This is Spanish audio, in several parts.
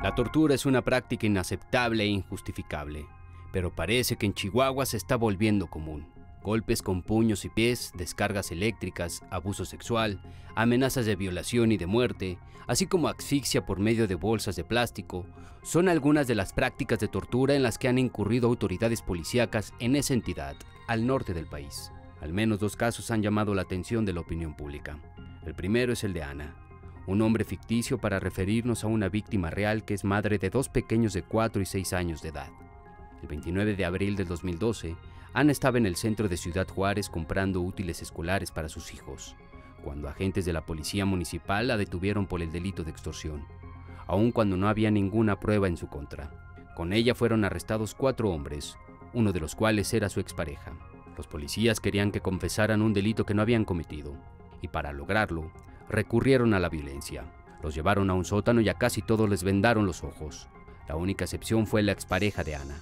La tortura es una práctica inaceptable e injustificable, pero parece que en Chihuahua se está volviendo común. Golpes con puños y pies, descargas eléctricas, abuso sexual, amenazas de violación y de muerte, así como asfixia por medio de bolsas de plástico, son algunas de las prácticas de tortura en las que han incurrido autoridades policíacas en esa entidad, al norte del país. Al menos 2 casos han llamado la atención de la opinión pública. El primero es el de Ana, un nombre ficticio para referirnos a una víctima real que es madre de 2 pequeños de 4 y 6 años de edad. El 29 de abril del 2012, Ana estaba en el centro de Ciudad Juárez comprando útiles escolares para sus hijos, cuando agentes de la policía municipal la detuvieron por el delito de extorsión, aun cuando no había ninguna prueba en su contra. Con ella fueron arrestados 4 hombres, uno de los cuales era su expareja. Los policías querían que confesaran un delito que no habían cometido, y para lograrlo, recurrieron a la violencia. Los llevaron a un sótano y a casi todos les vendaron los ojos. La única excepción fue la expareja de Ana,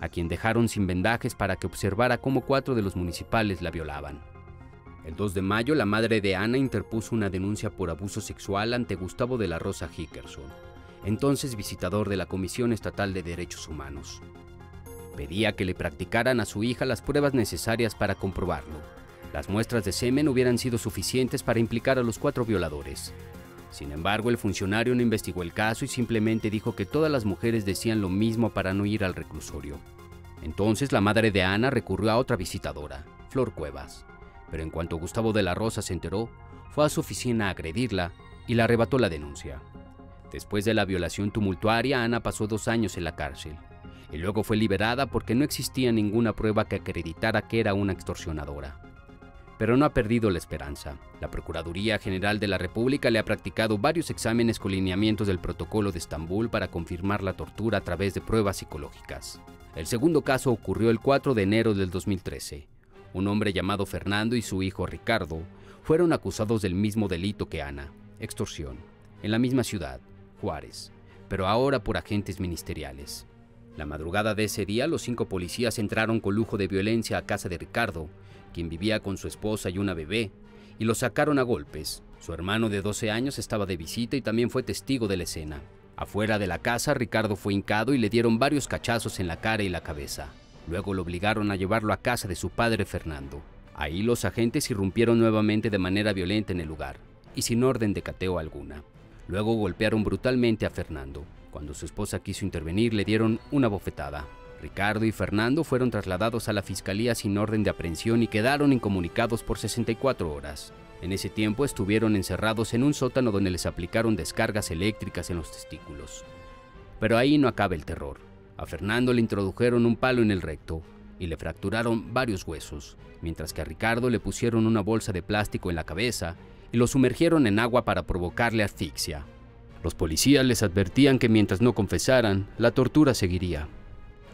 a quien dejaron sin vendajes para que observara cómo 4 de los municipales la violaban. El 2 de mayo, la madre de Ana interpuso una denuncia por abuso sexual ante Gustavo de la Rosa Hickerson, entonces visitador de la Comisión Estatal de Derechos Humanos. Pedía que le practicaran a su hija las pruebas necesarias para comprobarlo. Las muestras de semen hubieran sido suficientes para implicar a los 4 violadores. Sin embargo, el funcionario no investigó el caso y simplemente dijo que todas las mujeres decían lo mismo para no ir al reclusorio. Entonces la madre de Ana recurrió a otra visitadora, Flor Cuevas, pero en cuanto Gustavo de la Rosa se enteró, fue a su oficina a agredirla y le arrebató la denuncia. Después de la violación tumultuaria, Ana pasó 2 años en la cárcel y luego fue liberada porque no existía ninguna prueba que acreditara que era una extorsionadora. Pero no ha perdido la esperanza. La Procuraduría General de la República le ha practicado varios exámenes con lineamientos del Protocolo de Estambul para confirmar la tortura a través de pruebas psicológicas. El segundo caso ocurrió el 4 de enero del 2013. Un hombre llamado Fernando y su hijo Ricardo fueron acusados del mismo delito que Ana, extorsión, en la misma ciudad, Juárez, pero ahora por agentes ministeriales. La madrugada de ese día, los 5 policías entraron con lujo de violencia a casa de Ricardo, quien vivía con su esposa y una bebé, y lo sacaron a golpes. Su hermano de 12 años estaba de visita y también fue testigo de la escena. Afuera de la casa, Ricardo fue hincado y le dieron varios cachazos en la cara y la cabeza. Luego lo obligaron a llevarlo a casa de su padre Fernando. Ahí los agentes irrumpieron nuevamente de manera violenta en el lugar, y sin orden de cateo alguna. Luego golpearon brutalmente a Fernando. Cuando su esposa quiso intervenir, le dieron una bofetada. Ricardo y Fernando fueron trasladados a la fiscalía sin orden de aprehensión y quedaron incomunicados por 64 horas. En ese tiempo estuvieron encerrados en un sótano donde les aplicaron descargas eléctricas en los testículos. Pero ahí no acaba el terror. A Fernando le introdujeron un palo en el recto y le fracturaron varios huesos, mientras que a Ricardo le pusieron una bolsa de plástico en la cabeza y lo sumergieron en agua para provocarle asfixia. Los policías les advertían que mientras no confesaran, la tortura seguiría.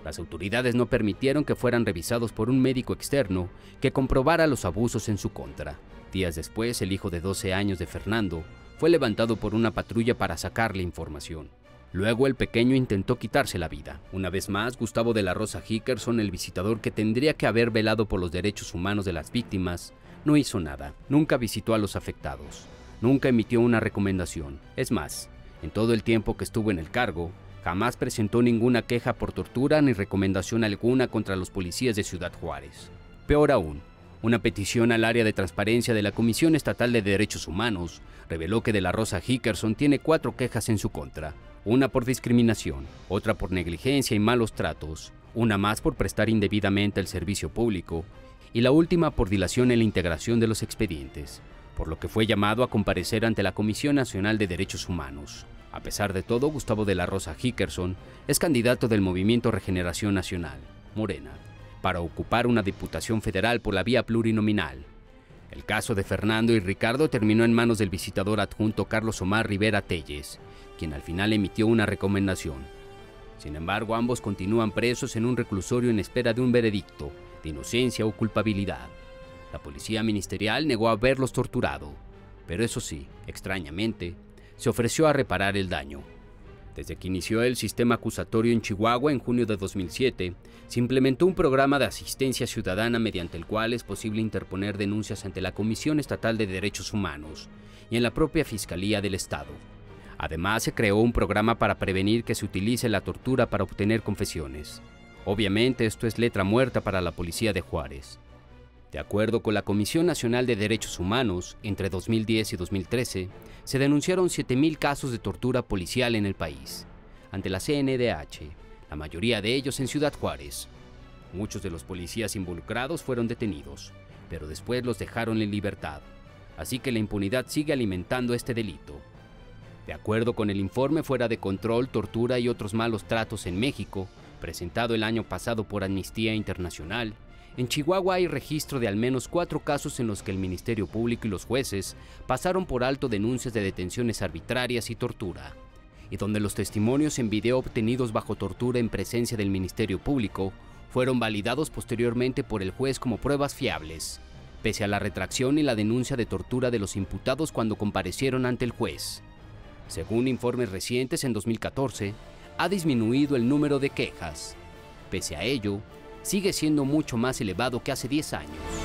Las autoridades no permitieron que fueran revisados por un médico externo que comprobara los abusos en su contra. Días después, el hijo de 12 años de Fernando fue levantado por una patrulla para sacarle información. Luego el pequeño intentó quitarse la vida. Una vez más, Gustavo de la Rosa Hickerson, el visitador que tendría que haber velado por los derechos humanos de las víctimas, no hizo nada. Nunca visitó a los afectados. Nunca emitió una recomendación. Es más, en todo el tiempo que estuvo en el cargo, jamás presentó ninguna queja por tortura ni recomendación alguna contra los policías de Ciudad Juárez. Peor aún, una petición al área de transparencia de la Comisión Estatal de Derechos Humanos reveló que de la Rosa Hickerson tiene 4 quejas en su contra, una por discriminación, otra por negligencia y malos tratos, una más por prestar indebidamente el servicio público y la última por dilación en la integración de los expedientes, por lo que fue llamado a comparecer ante la Comisión Nacional de Derechos Humanos. A pesar de todo, Gustavo de la Rosa Hickerson es candidato del Movimiento Regeneración Nacional, Morena, para ocupar una diputación federal por la vía plurinominal. El caso de Fernando y Ricardo terminó en manos del visitador adjunto Carlos Omar Rivera Telles, quien al final emitió una recomendación. Sin embargo, ambos continúan presos en un reclusorio en espera de un veredicto de inocencia o culpabilidad. La policía ministerial negó haberlos torturado, pero eso sí, extrañamente, se ofreció a reparar el daño. Desde que inició el sistema acusatorio en Chihuahua en junio de 2007, se implementó un programa de asistencia ciudadana mediante el cual es posible interponer denuncias ante la Comisión Estatal de Derechos Humanos y en la propia Fiscalía del Estado. Además, se creó un programa para prevenir que se utilice la tortura para obtener confesiones. Obviamente, esto es letra muerta para la policía de Juárez. De acuerdo con la Comisión Nacional de Derechos Humanos, entre 2010 y 2013, se denunciaron 7,000 casos de tortura policial en el país, ante la CNDH, la mayoría de ellos en Ciudad Juárez. Muchos de los policías involucrados fueron detenidos, pero después los dejaron en libertad, así que la impunidad sigue alimentando este delito. De acuerdo con el informe Fuera de Control, Tortura y otros malos tratos en México, presentado el año pasado por Amnistía Internacional, en Chihuahua hay registro de al menos 4 casos en los que el Ministerio Público y los jueces pasaron por alto denuncias de detenciones arbitrarias y tortura, y donde los testimonios en video obtenidos bajo tortura en presencia del Ministerio Público fueron validados posteriormente por el juez como pruebas fiables, pese a la retracción y la denuncia de tortura de los imputados cuando comparecieron ante el juez. Según informes recientes, en 2014, ha disminuido el número de quejas. Pese a ello, sigue siendo mucho más elevado que hace 10 años.